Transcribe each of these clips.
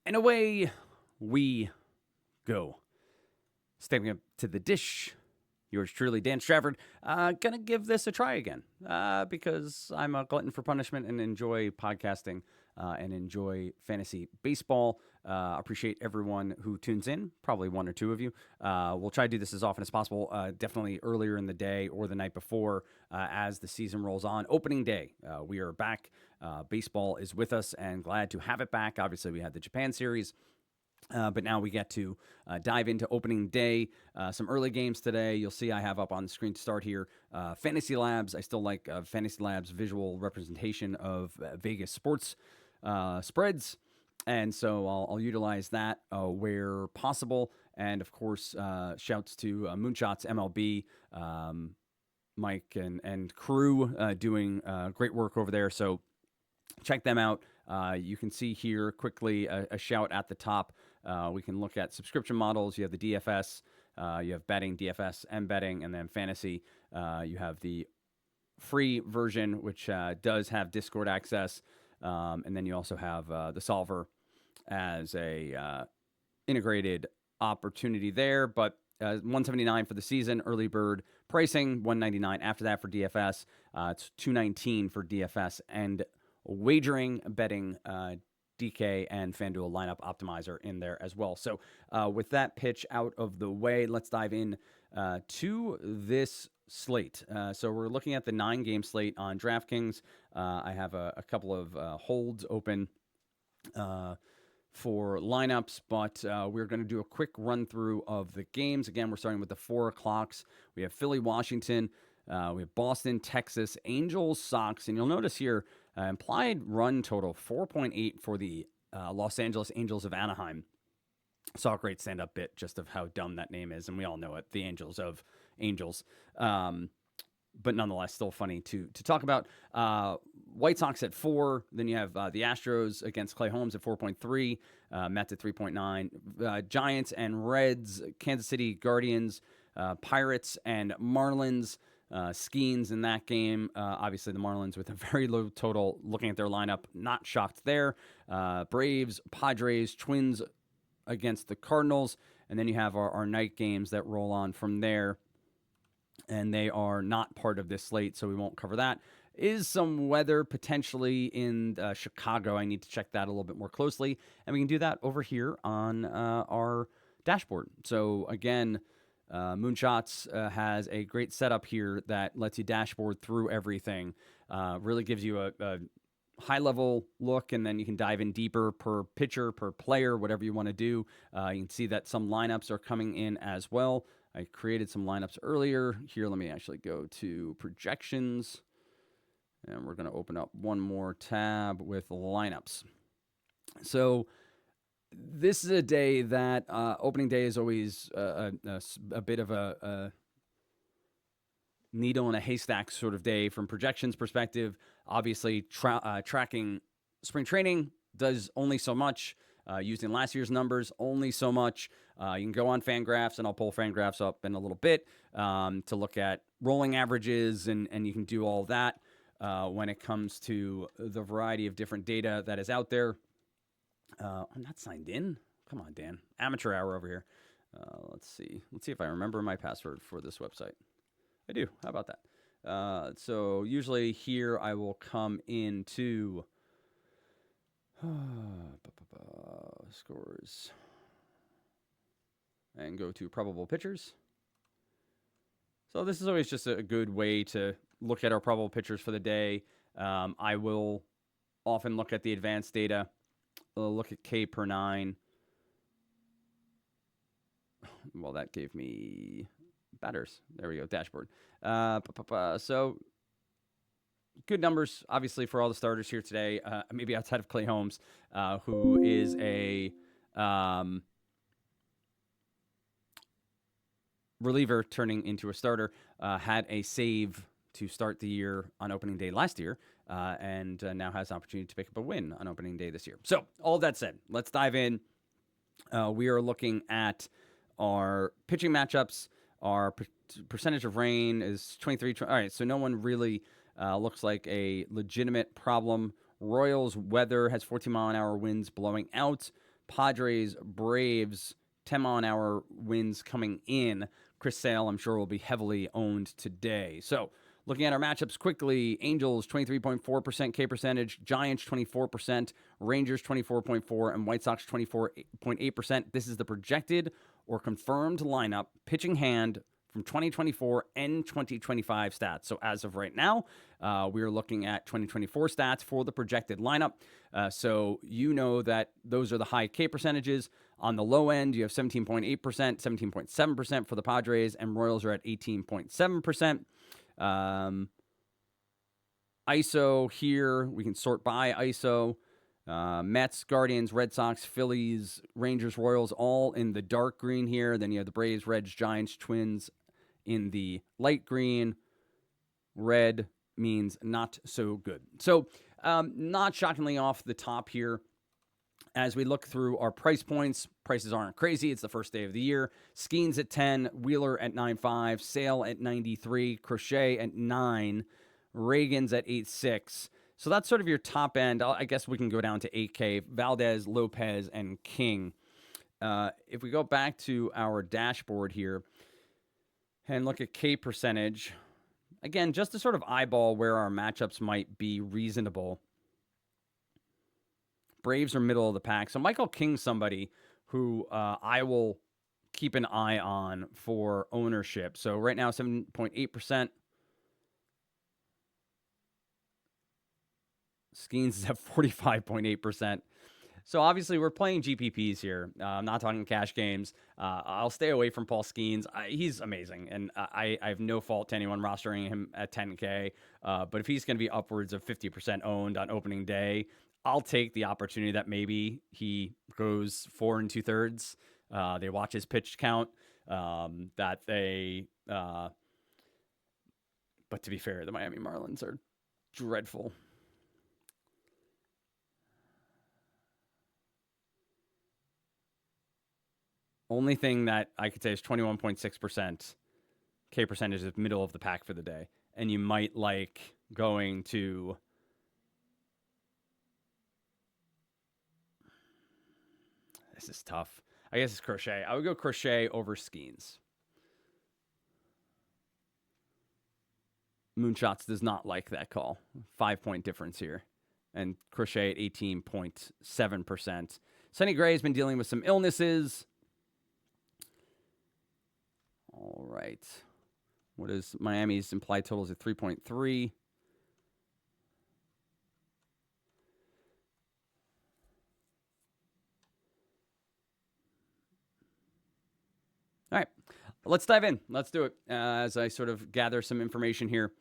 And away we go. Stepping up to the dish, yours truly, Dan Strafford. Gonna give this a try again because I'm a glutton for punishment and enjoy podcasting and enjoy fantasy baseball. Appreciate everyone who tunes in, probably one or two of you. We'll try to do this as often as possible, definitely earlier in the day or the night before as the season rolls on. Opening day, we are back. Baseball is with us and glad to have it back. Obviously, we had the Japan series. But now we get to dive into opening day. Some early games today. You'll see I have up on the screen to start here. Fantasy Labs. I still like Fantasy Labs' visual representation of Vegas sports spreads. And so I'll utilize that where possible. And, of course, shouts to Moonshots MLB, Mike and crew doing great work over there. So check them out. You can see here quickly a shout at the top. We can look at subscription models. You have the DFS, you have betting, DFS, and betting, and then fantasy. You have the free version, which does have Discord access. And then you also have the solver as a integrated opportunity there. But $179 for the season, early bird pricing, $199 after that for DFS. It's $219 for DFS and wagering, betting, DK, and FanDuel lineup optimizer in there as well. So with that pitch out of the way, let's dive in to this slate. So we're looking at the 9-game slate on DraftKings. I have a couple of holds open for lineups, but we're going to do a quick run through of the games. Again, we're starting with the 4 o'clocks. We have Philly, Washington. We have Boston, Texas, Angels, Sox, and you'll notice here implied run total 4.8 for the Los Angeles Angels of Anaheim. Saw a great stand-up bit just of how dumb that name is, and we all know it, the Angels of Angels. But nonetheless, still funny to talk about. White Sox at 4. Then you have the Astros against Clay Holmes at 4.3. Mets at 3.9. Giants and Reds, Kansas City Guardians, Pirates and Marlins. Skeens in that game. Obviously, the Marlins with a very low total. Looking at their lineup, not shocked there. Braves, Padres, Twins against the Cardinals. And then you have our night games that roll on from there. And they are not part of this slate, so we won't cover that. Is some weather potentially in Chicago. I need to check that a little bit more closely. And we can do that over here on our dashboard. So, again, Moonshots has a great setup here that lets you dashboard through everything. Really gives you a high-level look, and then you can dive in deeper per pitcher, per player, whatever you want to do. You can see that some lineups are coming in as well. I created some lineups earlier. Here, let me actually go to projections, and we're going to open up one more tab with lineups. So this is a day that opening day is always a bit of a needle in a haystack sort of day from projections perspective. Obviously, tracking spring training does only so much. Using last year's numbers, only so much. You can go on Fangraphs, and I'll pull Fangraphs up in a little bit to look at rolling averages, and you can do all that when it comes to the variety of different data that is out there. I'm not signed in. Come on, Dan. Amateur hour over here. Let's see. Let's see if I remember my password for this website. I do. How about that? So usually here I will come into scores and go to probable pitchers. So this is always just a good way to look at our probable pitchers for the day. I will often look at the advanced data. Look at K per 9. Well, that gave me batters. There we go, dashboard. So good numbers, obviously, for all the starters here today. Maybe outside of Clay Holmes, who is a reliever turning into a starter, had a save to start the year on opening day last year, and now has an opportunity to pick up a win on opening day this year. So all that said, let's dive in. We are looking at our pitching matchups. Our percentage of rain is 23. All right, so no one really looks like a legitimate problem. Royals weather has 14-mile-an-hour winds blowing out. Padres, Braves, 10-mile-an-hour winds coming in. Chris Sale, I'm sure, will be heavily owned today. So, looking at our matchups quickly, Angels 23.4% K percentage, Giants 24%, Rangers 24.4%, and White Sox 24.8%. This is the projected or confirmed lineup, pitching hand from 2024 and 2025 stats. So as of right now, we are looking at 2024 stats for the projected lineup. So you know that those are the high K percentages. On the low end, you have 17.8%, 17.7% for the Padres, and Royals are at 18.7%. ISO here, we can sort by ISO. Mets, Guardians, Red Sox, Phillies, Rangers, Royals, all in the dark green here. Then you have the Braves, Reds, Giants, Twins in the light green. Red means not so good. So not shockingly off the top here. As we look through our price points, prices aren't crazy. It's the first day of the year. Skeens at 10, Wheeler at 9.5, Sale at 93, Crochet at 9, Reagan's at 8.6. So that's sort of your top end. I guess we can go down to 8K. Valdez, Lopez, and King. If we go back to our dashboard here and look at K percentage, again, just to sort of eyeball where our matchups might be reasonable. Braves are middle of the pack. So Michael King's somebody who I will keep an eye on for ownership. So right now, 7.8%. Skeens is at 45.8%. So obviously we're playing GPPs here. I'm not talking cash games. I'll stay away from Paul Skeens. He's amazing, and I have no fault to anyone rostering him at 10K. But if he's going to be upwards of 50% owned on opening day, I'll take the opportunity that maybe he goes 4 2/3. They watch his pitch count. But to be fair, the Miami Marlins are dreadful. Only thing that I could say is 21.6% K percentage is middle of the pack for the day. And you might like going to this is tough. I guess it's Crochet. I would go Crochet over Skeens. Moonshots does not like that call. 5-point difference here. And Crochet at 18.7%. Sonny Gray has been dealing with some illnesses. All right. What is Miami's implied totals at 3.3? All right. Let's dive in. Let's do it as I sort of gather some information here.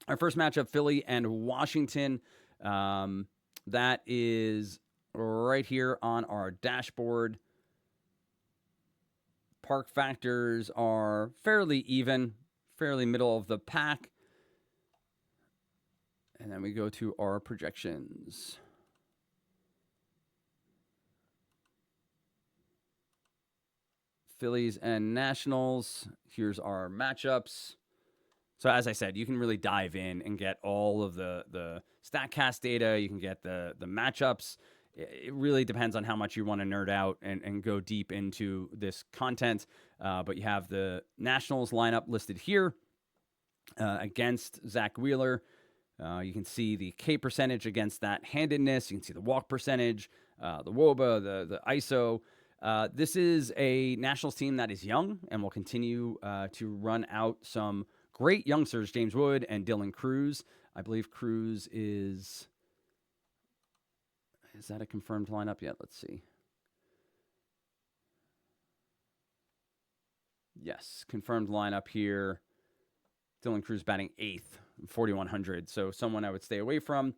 Our first matchup, Philly and Washington. That is right here on our dashboard. Park factors are fairly even, fairly middle of the pack. And then we go to our projections. Phillies and Nationals. Here's our matchups. So as I said, you can really dive in and get all of the StatCast data. You can get the matchups. It really depends on how much you want to nerd out and go deep into this content. But you have the Nationals lineup listed here against Zach Wheeler. You can see the K percentage against that handedness. You can see the walk percentage, the WOBA, the ISO. This is a Nationals team that is young and will continue to run out some great youngsters, James Wood and Dylan Cruz. I believe Cruz is that a confirmed lineup yet? Let's see. Yes, confirmed lineup here. Dylan Cruz batting 8th, 4,100. So someone I would stay away from.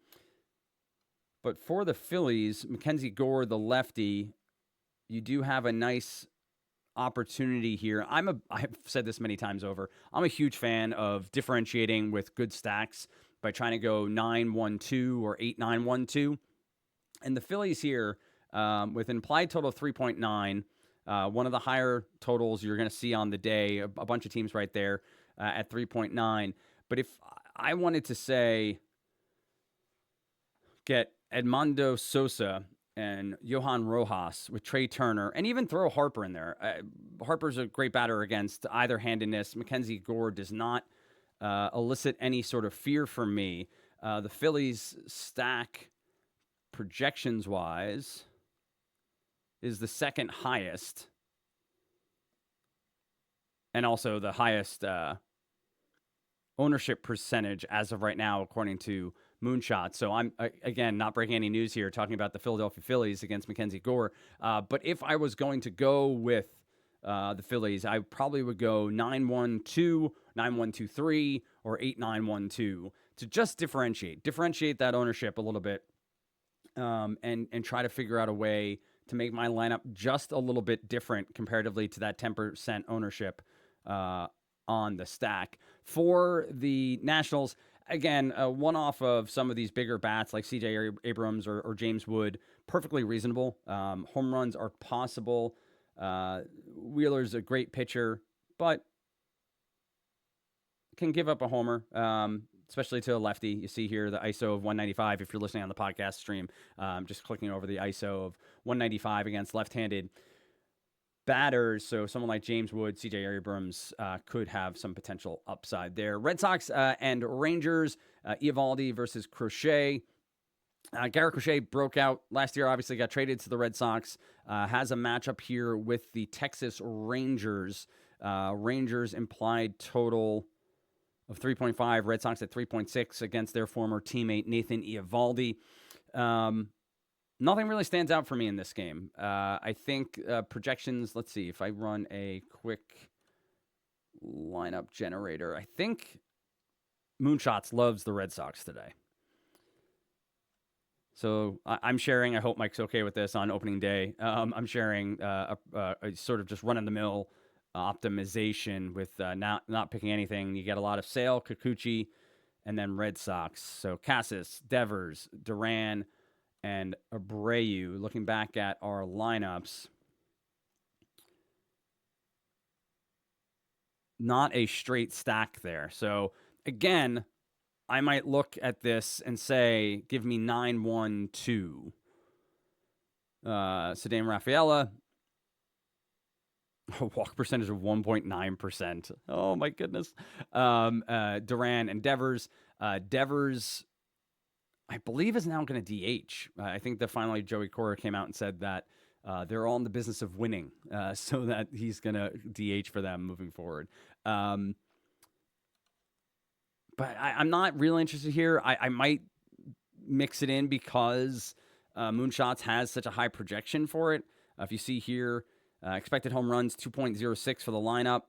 But for the Phillies, Mackenzie Gore, the lefty, you do have a nice opportunity here. I've said this many times over. I'm a huge fan of differentiating with good stacks by trying to go 9-1-2 or 8-9-1-2. And the Phillies here, with an implied total of 3.9, one of the higher totals you're going to see on the day, a bunch of teams right there at 3.9. But if I wanted to say get Edmundo Sosa and Johan Rojas with Trey Turner, and even throw Harper in there. Harper's a great batter against either-handedness. Mackenzie Gore does not elicit any sort of fear from me. The Phillies stack, projections-wise, is the second highest, and also the highest ownership percentage as of right now, according to Moonshot. So I'm, again, not breaking any news here, talking about the Philadelphia Phillies against Mackenzie Gore. But if I was going to go with the Phillies, I probably would go 9-1-2, 9-1-2-3, or 8-9-1-2 to just differentiate that ownership a little bit, and try to figure out a way to make my lineup just a little bit different comparatively to that 10% ownership on the stack. For the Nationals, again, one off of some of these bigger bats like C.J. Abrams or James Wood, perfectly reasonable. Home runs are possible. Wheeler's a great pitcher, but can give up a homer, especially to a lefty. You see here the ISO of 195 if you're listening on the podcast stream. Just clicking over the ISO of 195 against left-handed batters. So someone like James Wood, C.J. Abrams could have some potential upside there. Red Sox and Rangers, Eovaldi versus Crochet. Garrett Crochet broke out last year, obviously got traded to the Red Sox, has a matchup here with the Texas Rangers. Rangers implied total of 3.5, Red Sox at 3.6 against their former teammate Nathan Eovaldi. Nothing really stands out for me in this game. I think projections, let's see, if I run a quick lineup generator, I think Moonshots loves the Red Sox today. So I'm sharing, I hope Mike's okay with this on opening day. I'm sharing a sort of just run-of-the-mill optimization with not picking anything. You get a lot of Sale, Kikuchi, and then Red Sox. So Cassis, Devers, Duran, and Abreu. Looking back at our lineups, not a straight stack there. So again, I might look at this and say, give me 9-1-2. Ceddanne Rafaela, a walk percentage of 1.9%. Oh, my goodness. Duran and Devers. Devers, I believe, is now going to DH. I think that finally Joey Cora came out and said that they're all in the business of winning, so that he's going to DH for them moving forward. But I'm not real interested here. I might mix it in because Moonshots has such a high projection for it. If you see here, expected home runs, 2.06 for the lineup.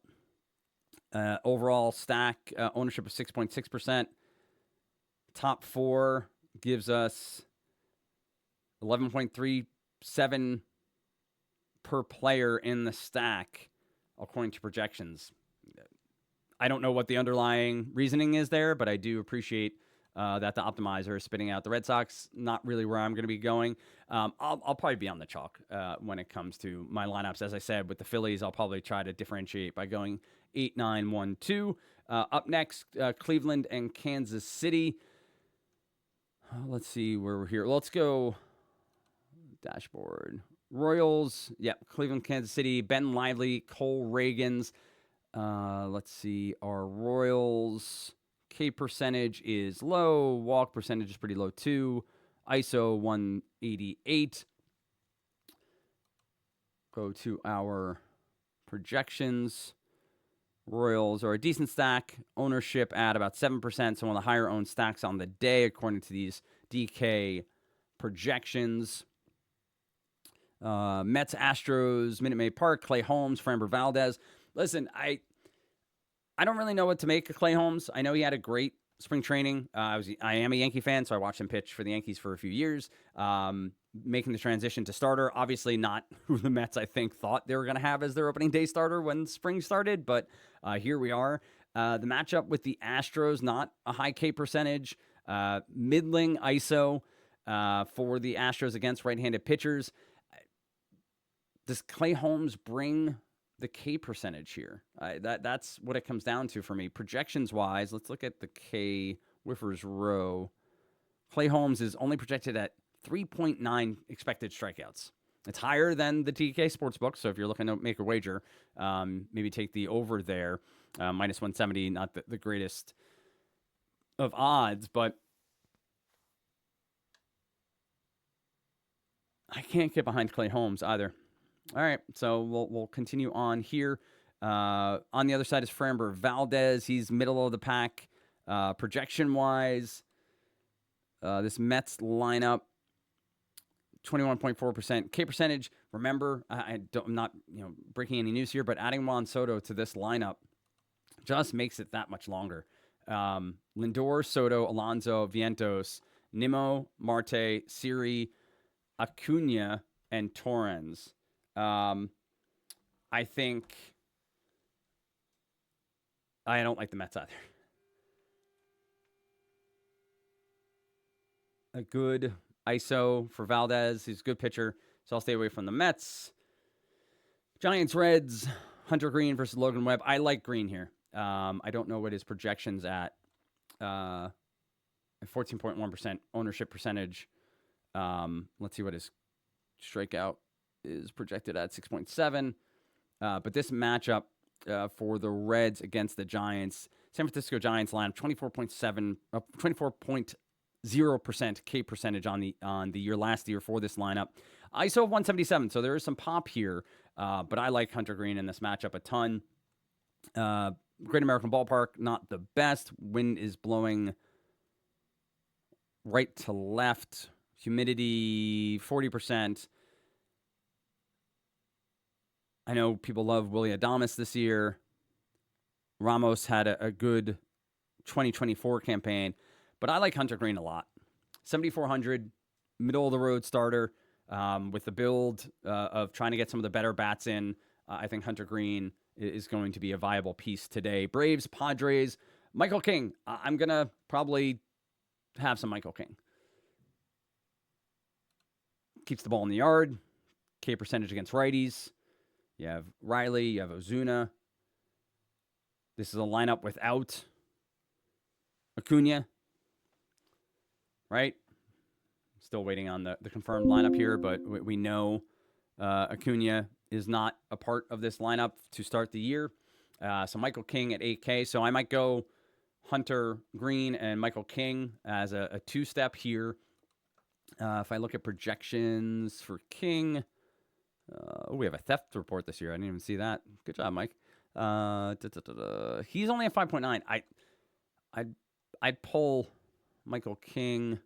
Overall stack ownership of 6.6%. Top four gives us 11.37 per player in the stack, according to projections. I don't know what the underlying reasoning is there, but I do appreciate that the optimizer is spitting out the Red Sox. Not really where I'm going to be going. I'll probably be on the chalk when it comes to my lineups. As I said, with the Phillies, I'll probably try to differentiate by going 8-9-1-2. Up next, Cleveland and Kansas City. Let's see where we're here. Let's go dashboard. Royals, Cleveland, Kansas City, Ben Lively, Cole Reagans. Let's see, our Royals K percentage is low, walk percentage is pretty low too. ISO 188. Go to our projections. Royals are a decent stack, ownership at about 7%, so one of the higher owned stacks on the day according to these DK projections. Mets, Astros, Minute Maid Park, Clay Holmes, Framber Valdez. Listen, I don't really know what to make of Clay Holmes. I know he had a great spring training. I am a Yankee fan, so I watched him pitch for the Yankees for a few years. Making the transition to starter, obviously not who the Mets, I think, thought they were going to have as their opening day starter when spring started, but here we are. The matchup with the Astros, not a high K percentage, middling ISO for the Astros against right-handed pitchers. Does Clay Holmes bring the K percentage here? That's what it comes down to for me. Projections-wise, let's look at the K Whiffers row. Clay Holmes is only projected at 3.9 expected strikeouts. It's higher than the TK Sportsbook, so if you're looking to make a wager, maybe take the over there. Minus 170, not the greatest of odds, but I can't get behind Clay Holmes either. All right, so we'll continue on here. On the other side is Framber Valdez. He's middle of the pack projection-wise. This Mets lineup, 21.4% K percentage. Remember, I'm not breaking any news here, but adding Juan Soto to this lineup just makes it that much longer. Lindor, Soto, Alonso, Vientos, Nimmo, Marte, Siri, Acuna, and Torrens. I think I don't like the Mets either. A good ISO for Valdez. He's a good pitcher, so I'll stay away from the Mets. Giants, Reds, Hunter Green versus Logan Webb. I like Green here. I don't know what his projection's at. 14.1% ownership percentage. Let's see what his strikeout is projected at, 6.7. But this matchup for the Reds against the Giants, San Francisco Giants line 24.0% K percentage on the year last year for this lineup. ISO of 177, so there is some pop here. But I like Hunter Green in this matchup a ton. Great American Ballpark, not the best. Wind is blowing right to left. Humidity, 40%. I know people love Willy Adames this year. Ramos had a good 2024 campaign, but I like Hunter Green a lot. 7,400, middle-of-the-road starter with the build of trying to get some of the better bats in. I think Hunter Green is going to be a viable piece today. Braves, Padres, Michael King. I'm going to probably have some Michael King. Keeps the ball in the yard. K percentage against righties. You have Riley. You have Ozuna. This is a lineup without Acuna. Right? Still waiting on the confirmed lineup here, but we know Acuna is not a part of this lineup to start the year. So Michael King at 8K. So I might go Hunter Green and Michael King as a two-step here. If I look at projections for King, we have a theft report this year. I didn't even see that. Good job, Mike. He's only at 5.9. I'd pull Michael King.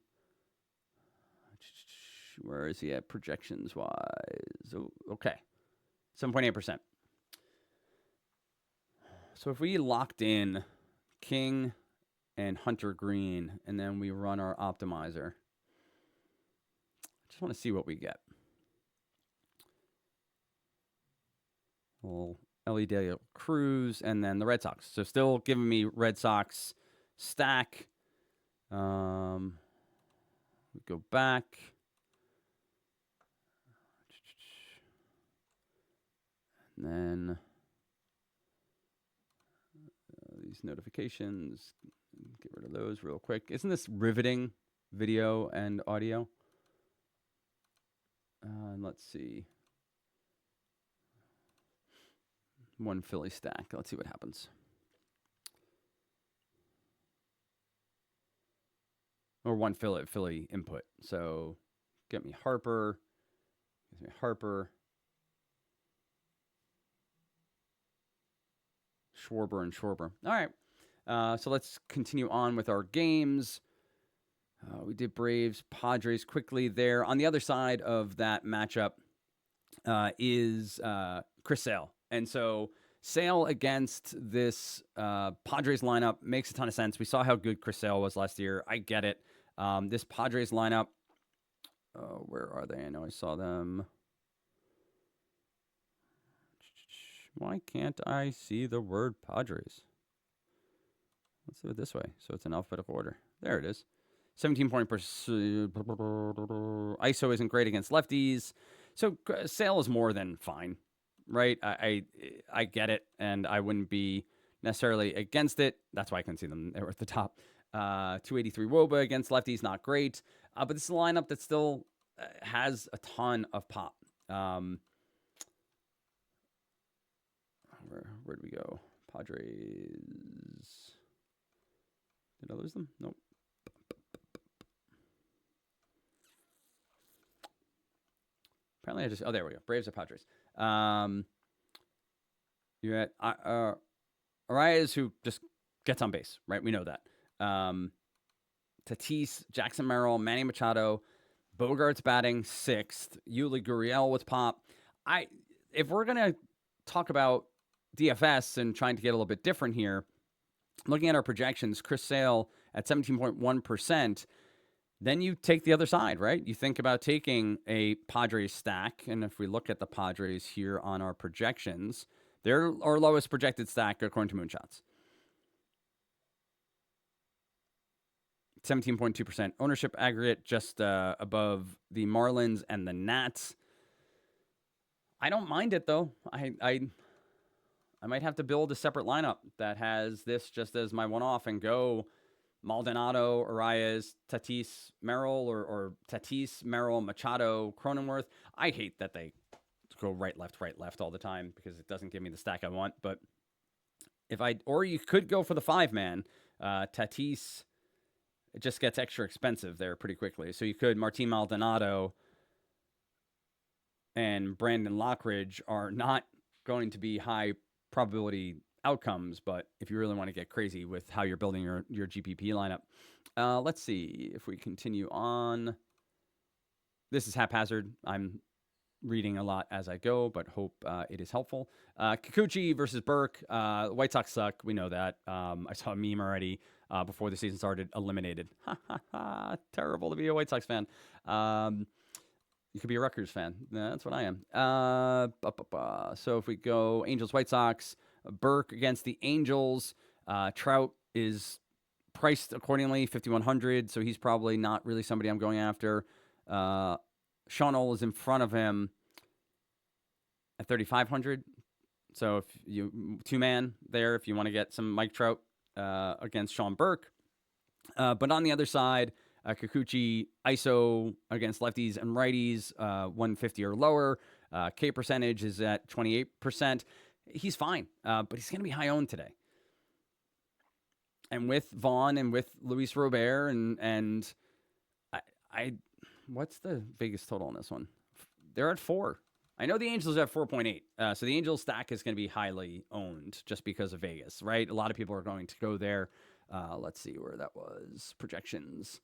Where is he at projections wise? Oh, okay. 7.8%. So if we locked in King and Hunter Green, and then we run our optimizer, I just want to see what we get. Well, Ellie De La Cruz, and then the Red Sox. So still giving me Red Sox stack. We go back. And then these notifications, get rid of those real quick. Isn't this riveting video and audio? And let's see. One Philly stack. Let's see what happens. Or one Philly input. So get me Harper. Gives me Harper. Schwarber and Schwarber. All right. So let's continue on with our games. We did Braves, Padres quickly there. On the other side of that matchup is Chris Sale. And so Sale against this Padres lineup makes a ton of sense. We saw how good Chris Sale was last year. I get it. This Padres lineup, where are they? I know I saw them. Why can't I see the word Padres? Let's do it this way. So it's in alphabetical order. There it is. 17-point ISO isn't great against lefties. So Sale is more than fine, right? I get it, and I wouldn't be necessarily against it. That's why I couldn't see them. They were at the top. 283 WOBA against lefties, not great. But this is a lineup that's still has a ton of pop. Where did we go? Padres. Did I lose them? Nope. Apparently I just... Oh, there we go. Braves or Padres. You're at Arias, who just gets on base, right? We know that. Tatis, Jackson Merrill, Manny Machado, Bogart's batting 6th, Yuli Gurriel with pop. If we're going to talk about DFS and trying to get a little bit different here, looking at our projections, Chris Sale at 17.1%, then you take the other side, right? You think about taking a Padres stack, and if we look at the Padres here on our projections, they're our lowest projected stack according to Moonshots. 17.2% ownership aggregate, just above the Marlins and the Nats. I don't mind it, though. I might have to build a separate lineup that has this just as my one-off and go Maldonado, Arias, Tatis, Merrill, or Tatis, Merrill, Machado, Cronenworth. I hate that they go right, left all the time because it doesn't give me the stack I want. But or you could go for the 5-man. Tatis, it just gets extra expensive there pretty quickly. So you could, Martin Maldonado and Brandon Lockridge are not going to be high probability outcomes, but if you really want to get crazy with how you're building your GPP lineup. Let's see if we continue on. This is haphazard. I'm reading a lot as I go, but hope it is helpful. Kikuchi versus Burke. White Sox suck. We know that. I saw a meme already before the season started. Eliminated. Terrible to be a White Sox fan. You could be a Rutgers fan. That's what I am. So if we go Angels, White Sox, Burke against the Angels. Trout is priced accordingly, 5,100, so he's probably not really somebody I'm going after. Sean Ole is in front of him at 3,500. So if you 2-man there, if you want to get some Mike Trout against Sean Burke. But on the other side, Kikuchi ISO against lefties and righties, 150 or lower. K percentage is at 28%. He's fine, but he's going to be high owned today. And with Vaughn and with Luis Robert and I what's the Vegas total on this one? They're at 4. I know the Angels are at 4.8. So the Angels stack is going to be highly owned just because of Vegas, right? A lot of people are going to go there. Let's see where that was. Projections.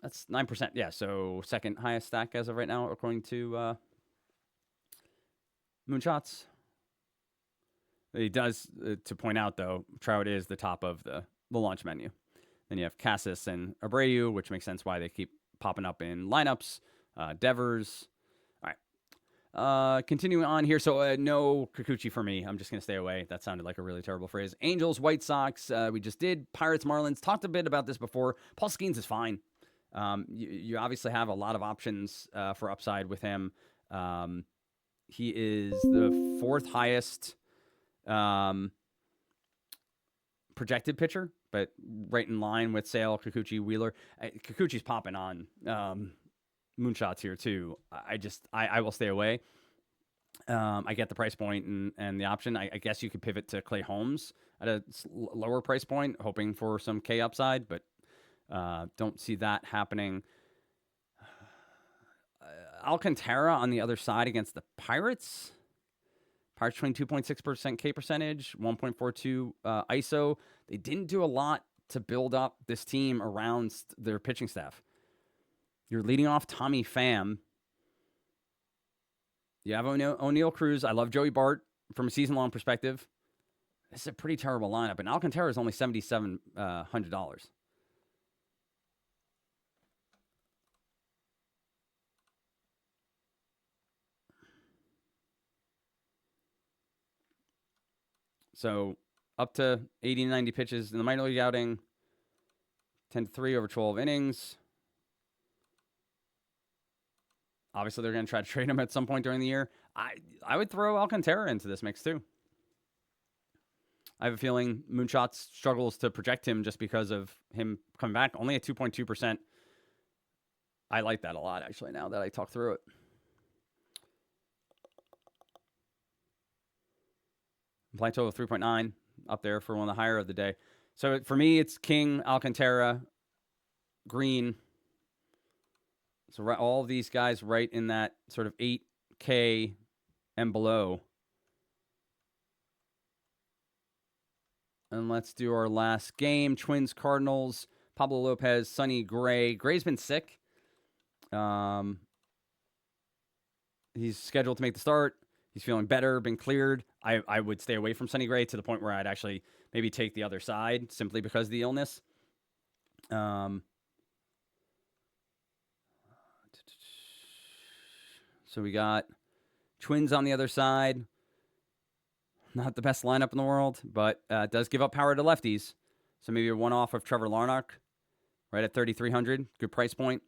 That's 9%. Yeah, so second highest stack as of right now, according to Moonshots. He does, to point out, though, Trout is the top of the launch menu. Then you have Cassis and Abreu, which makes sense why they keep popping up in lineups. Devers. All right. Continuing on here. So no Kikuchi for me. I'm just going to stay away. That sounded like a really terrible phrase. Angels, White Sox. We just did. Pirates, Marlins. Talked a bit about this before. Paul Skeens is fine. You obviously have a lot of options for upside with him. He is the 4th highest projected pitcher, but right in line with Sale, Kikuchi, Wheeler. Kikuchi's popping on Moonshots here too. I will stay away. I get the price point and the option. I guess you could pivot to Clay Holmes at a lower price point, hoping for some K upside, but don't see that happening. Alcantara on the other side against the Pirates. Pirates 22.6% K percentage, 1.42 ISO. They didn't do a lot to build up this team around their pitching staff. You're leading off Tommy Pham. You have O'Neal Cruz. I love Joey Bart from a season-long perspective. This is a pretty terrible lineup, and Alcantara is only $7,700. So up to 80 90 pitches in the minor league outing, 10-3 over 12 innings. Obviously, they're going to try to trade him at some point during the year. I would throw Alcantara into this mix too. I have a feeling Moonshots struggles to project him just because of him coming back. Only at 2.2%. I like that a lot, actually, now that I talk through it. Implied total of 3.9, up there for one of the higher of the day. So for me, it's King, Alcantara, Green. So all of these guys right in that sort of 8K and below. And let's do our last game. Twins, Cardinals, Pablo Lopez, Sonny Gray. Gray's been sick. He's scheduled to make the start. He's feeling better, been cleared. I would stay away from Sonny Gray to the point where I'd actually maybe take the other side simply because of the illness. So we got Twins on the other side. Not the best lineup in the world, but does give up power to lefties. So maybe a one-off of Trevor Larnach, right at 3,300. Good price point.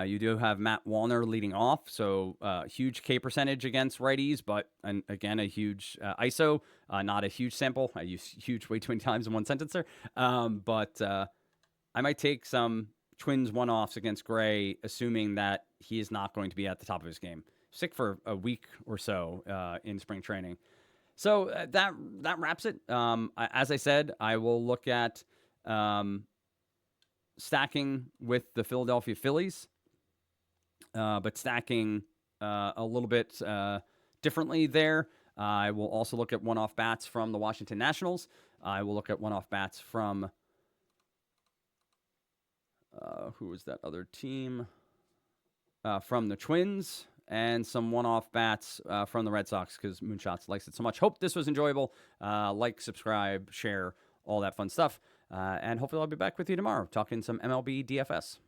You do have Matt Wallner leading off, so huge K percentage against righties, but again, a huge ISO, not a huge sample. I use huge way too many times in one sentence there. But I might take some Twins one-offs against Gray, assuming that he is not going to be at the top of his game. Sick for a week or so in spring training. So that wraps it. As I said, I will look at stacking with the Philadelphia Phillies, but stacking a little bit differently there. I will also look at one-off bats from the Washington Nationals. I will look at one-off bats from who was that other team? From the Twins, and some one-off bats from the Red Sox because Moonshots likes it so much. Hope this was enjoyable. Like, subscribe, share, all that fun stuff. And hopefully I'll be back with you tomorrow talking some MLB DFS.